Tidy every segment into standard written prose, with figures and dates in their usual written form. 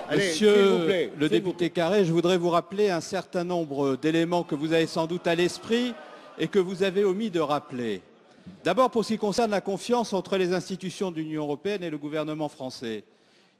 Allez, Monsieur le s'il vous député Carré, je voudrais vous rappeler un certain nombre d'éléments que vous avez sans doute à l'esprit et que vous avez omis de rappeler. D'abord, pour ce qui concerne la confiance entre les institutions de l'Union européenne et le gouvernement français.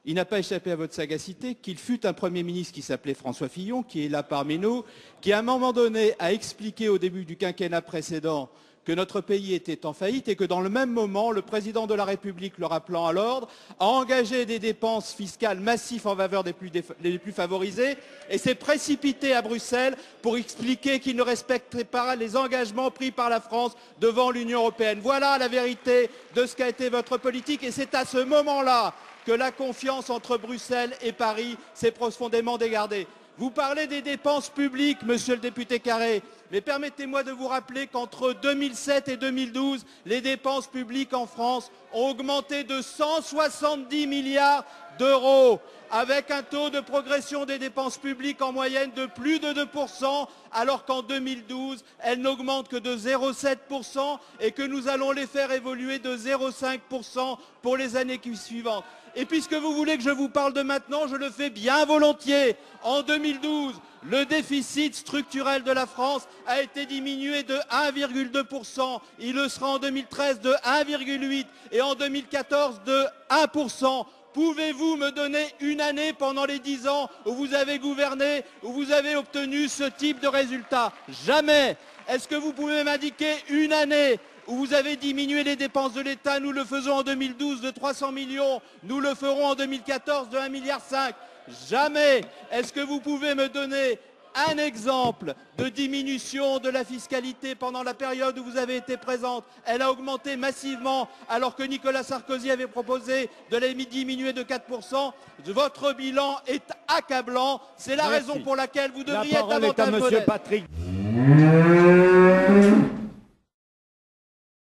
Il n'a pas échappé à votre sagacité qu'il fut un Premier ministre qui s'appelait François Fillon, qui est là parmi nous, qui à un moment donné a expliqué au début du quinquennat précédent que notre pays était en faillite et que dans le même moment, le président de la République, le rappelant à l'ordre, a engagé des dépenses fiscales massives en faveur des plus favorisés et s'est précipité à Bruxelles pour expliquer qu'il ne respectait pas les engagements pris par la France devant l'Union européenne. Voilà la vérité de ce qu'a été votre politique et c'est à ce moment-là que la confiance entre Bruxelles et Paris s'est profondément dégradée. Vous parlez des dépenses publiques, monsieur le député Carré, mais permettez-moi de vous rappeler qu'entre 2007 et 2012, les dépenses publiques en France ont augmenté de 170 milliards d'euros, avec un taux de progression des dépenses publiques en moyenne de plus de 2%, alors qu'en 2012, elles n'augmentent que de 0,7% et que nous allons les faire évoluer de 0,5% pour les années suivantes. Et puisque vous voulez que je vous parle de maintenant, je le fais bien volontiers. En 2012, le déficit structurel de la France a été diminué de 1,2%. Il le sera en 2013 de 1,8% et en 2014 de 1%. Pouvez-vous me donner une année pendant les 10 ans où vous avez gouverné, où vous avez obtenu ce type de résultat? Jamais. Est-ce que vous pouvez m'indiquer une année où vous avez diminué les dépenses de l'État? Nous le faisons en 2012 de 300 millions, nous le ferons en 2014 de 1,5 milliard. Jamais. Est-ce que vous pouvez me donner un exemple de diminution de la fiscalité pendant la période où vous avez été présente? Elle a augmenté massivement alors que Nicolas Sarkozy avait proposé de la diminuer de 4%. Votre bilan est accablant. C'est la raison pour laquelle vous devriez être davantage modeste. Patrick.